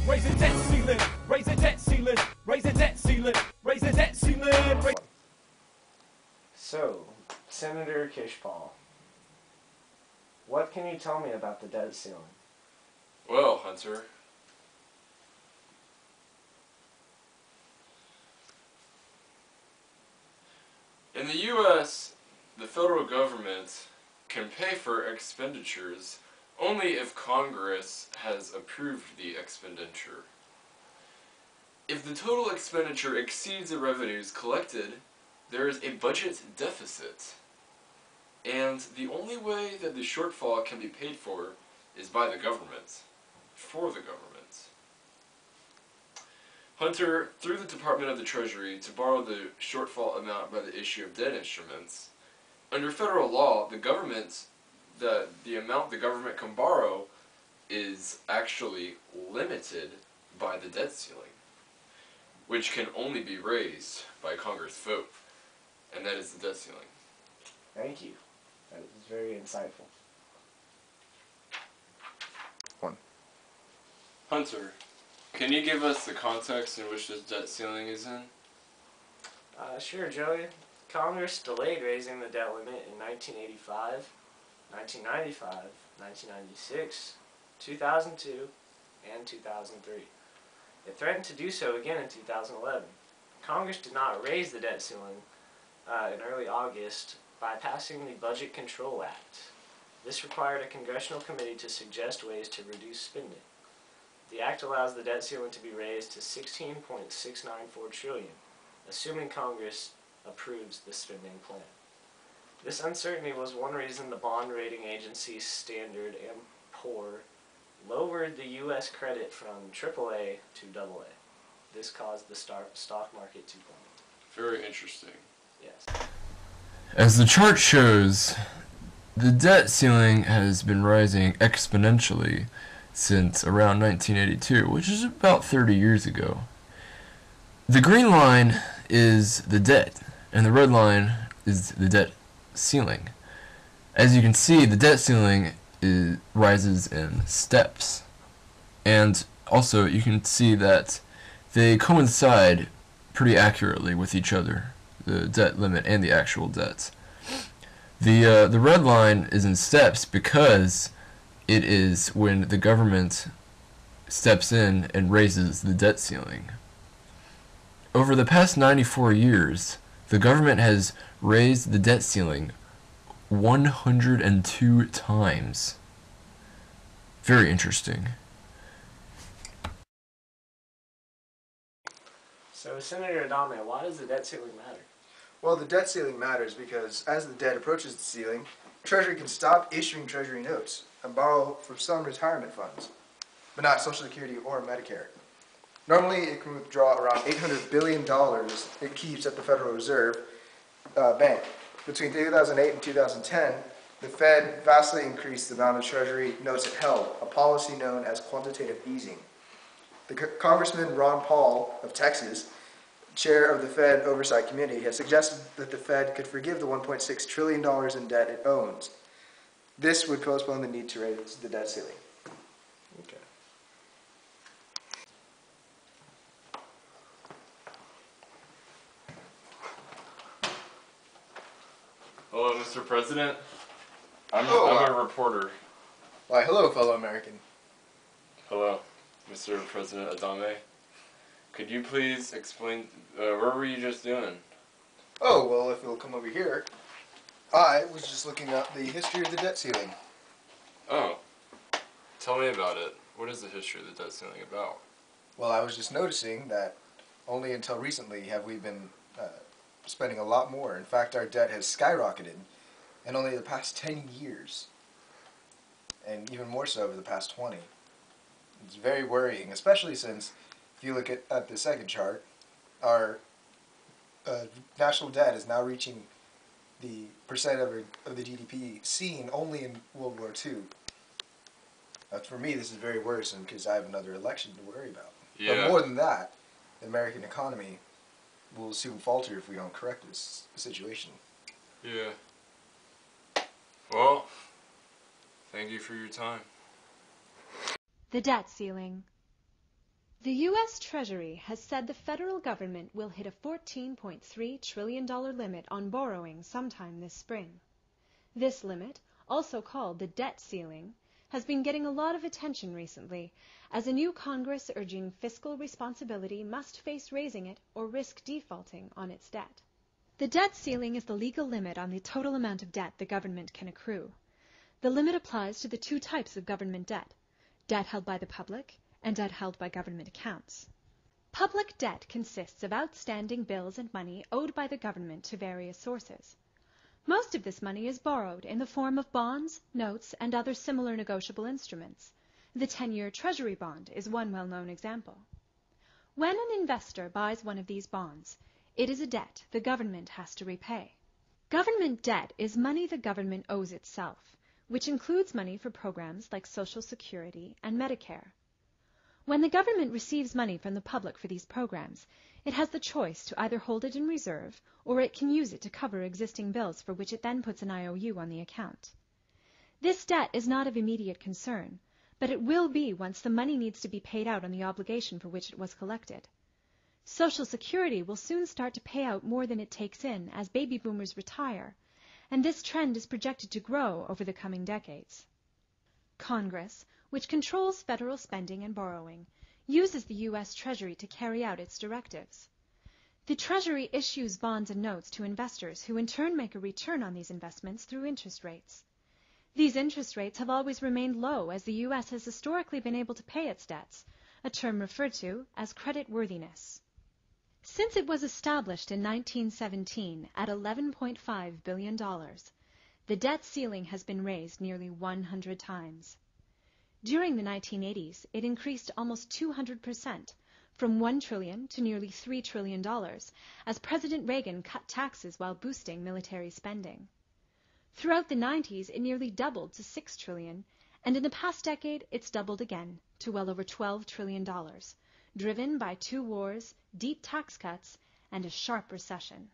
raise the debt ceiling, raise the debt ceiling, raise the debt ceiling, raise the debt ceiling. So, Senator Kishpaul, what can you tell me about the debt ceiling? Well, Hunter, in the U.S., the federal government can pay for expenditures only if Congress has approved the expenditure. If the total expenditure exceeds the revenues collected, there is a budget deficit. And the only way that the shortfall can be paid for is by the government, for the government. Hunter, through the Department of the Treasury, to borrow the shortfall amount by the issue of debt instruments, under federal law, the amount the government can borrow is actually limited by the debt ceiling, which can only be raised by Congress vote, and that is the debt ceiling. Thank you. That is very insightful. Hunter, can you give us the context in which this debt ceiling is in? Sure, Joey. Congress delayed raising the debt limit in 1985, 1995, 1996, 2002, and 2003. It threatened to do so again in 2011. Congress did not raise the debt ceiling in early August by passing the Budget Control Act. This required a congressional committee to suggest ways to reduce spending. The act allows the debt ceiling to be raised to $16.694 trillion, assuming Congress approves the spending plan. This uncertainty was one reason the bond rating agencies Standard and Poor lowered the U.S. credit from AAA to AA. This caused the stock market to plummet. Very interesting. Yes. As the chart shows, the debt ceiling has been rising exponentially since around 1982, which is about 30 years ago. The green line is the debt, and the red line is the debt ceiling. As you can see, the debt ceiling rises in steps, and also you can see that they coincide pretty accurately with each other, the debt limit and the actual debt. The red line is in steps because it is when the government steps in and raises the debt ceiling. Over the past 94 years, the government has raised the debt ceiling 102 times. Very interesting. So, Senator Adame, why does the debt ceiling matter? Well, the debt ceiling matters because as the debt approaches the ceiling, Treasury can stop issuing Treasury notes and borrow from some retirement funds, but not Social Security or Medicare. Normally, it can withdraw around $800 billion it keeps at the Federal Reserve Bank. Between 2008 and 2010, the Fed vastly increased the amount of Treasury notes it held, a policy known as quantitative easing. The Congressman Ron Paul of Texas, chair of the Fed Oversight Committee, has suggested that the Fed could forgive the $1.6 trillion in debt it owns. This would postpone the need to raise the debt ceiling. Okay. Hello, Mr. President. I'm a reporter. Why, hello, fellow American. Hello, Mr. President Adame. Could you please explain, what were you just doing? Oh, well, if you'll come over here, I was just looking up the history of the debt ceiling. Oh, tell me about it. What is the history of the debt ceiling about? Well, I was just noticing that only until recently have we been spending a lot more. In fact, our debt has skyrocketed in only the past 10 years, and even more so over the past 20. It's very worrying, especially since, if you look at the second chart, our national debt is now reaching the percent of the GDP seen only in World War II. For me, this is very worrisome because I have another election to worry about. Yeah. But more than that, the American economy will soon falter if we don't correct this situation. Yeah. Well, thank you for your time. The debt ceiling. The U.S. Treasury has said the federal government will hit a $14.3 trillion limit on borrowing sometime this spring. This limit, also called the debt ceiling, has been getting a lot of attention recently, as a new Congress urging fiscal responsibility must face raising it or risk defaulting on its debt. The debt ceiling is the legal limit on the total amount of debt the government can accrue. The limit applies to the two types of government debt held by the public and debt held by government accounts. Public debt consists of outstanding bills and money owed by the government to various sources. Most of this money is borrowed in the form of bonds, notes, and other similar negotiable instruments. The 10-year Treasury bond is one well-known example. When an investor buys one of these bonds, it is a debt the government has to repay. Government debt is money the government owes itself, which includes money for programs like Social Security and Medicare. When the government receives money from the public for these programs, it has the choice to either hold it in reserve or it can use it to cover existing bills for which it then puts an IOU on the account. This debt is not of immediate concern, but it will be once the money needs to be paid out on the obligation for which it was collected. Social Security will soon start to pay out more than it takes in as baby boomers retire, and this trend is projected to grow over the coming decades. Congress, which controls federal spending and borrowing, uses the U.S. Treasury to carry out its directives. The Treasury issues bonds and notes to investors who in turn make a return on these investments through interest rates. These interest rates have always remained low as the U.S. has historically been able to pay its debts, a term referred to as creditworthiness. Since it was established in 1917 at $11.5 billion, the debt ceiling has been raised nearly 100 times. During the 1980s, it increased almost 200%, from $1 trillion to nearly $3 trillion, as President Reagan cut taxes while boosting military spending. Throughout the 90s, it nearly doubled to $6 trillion, and in the past decade, it's doubled again to well over $12 trillion, driven by 2 wars, deep tax cuts, and a sharp recession.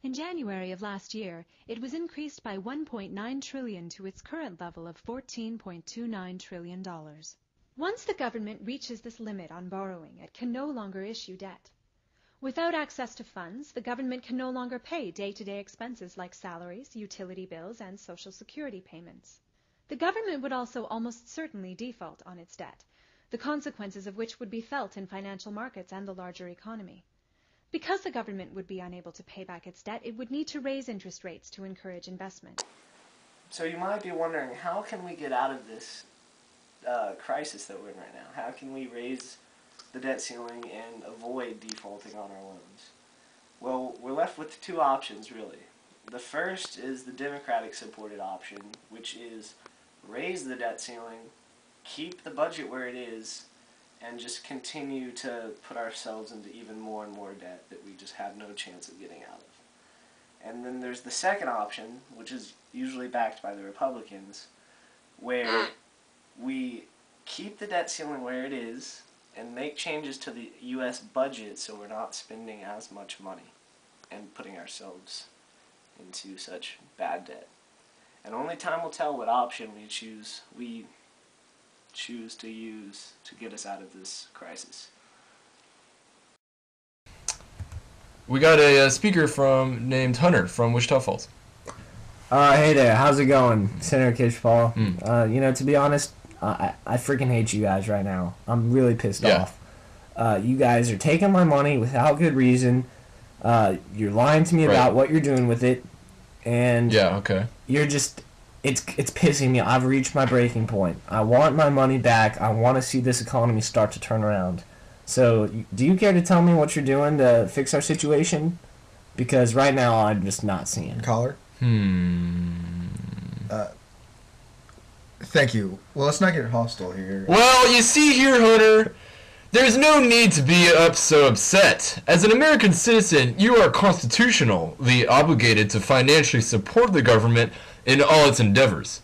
In January of last year, it was increased by $1.9 trillion to its current level of $14.29 trillion. Once the government reaches this limit on borrowing, it can no longer issue debt. Without access to funds, the government can no longer pay day-to-day expenses like salaries, utility bills, and Social Security payments. The government would also almost certainly default on its debt, the consequences of which would be felt in financial markets and the larger economy. Because the government would be unable to pay back its debt, it would need to raise interest rates to encourage investment. So you might be wondering, how can we get out of this crisis that we're in right now? How can we raise the debt ceiling and avoid defaulting on our loans? Well, we're left with 2 options, really. The first is the Democratic-supported option, which is raise the debt ceiling, keep the budget where it is, and just continue to put ourselves into even more and more debt that we just have no chance of getting out of. And then there's the second option, which is usually backed by the Republicans, where we keep the debt ceiling where it is and make changes to the U.S. budget so we're not spending as much money and putting ourselves into such bad debt. And only time will tell what option we choose to use to get us out of this crisis. We got a speaker named Hunter from Wichita Falls. Hey there, how's it going, Senator Kish Paul? To be honest, I freaking hate you guys right now. I'm really pissed off. You guys are taking my money without good reason. You're lying to me about what you're doing with it, and you're just. It's pissing me. I've reached my breaking point. I want my money back. I want to see this economy start to turn around. So, do you care to tell me what you're doing to fix our situation? Because right now, I'm just not seeing. Caller? Thank you. Well, let's not get hostile here. Well, you see here, Hunter, there's no need to be so upset. As an American citizen, you are constitutionally obligated to financially support the government in all its endeavors.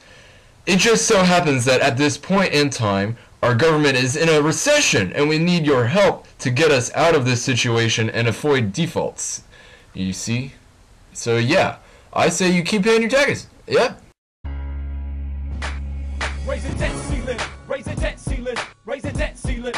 It just so happens that at this point in time, our government is in a recession, and we need your help to get us out of this situation and avoid defaults. You see? So yeah, I say you keep paying your taxes. Yep. Raise the debt ceiling, raise the debt ceiling, raise the debt ceiling.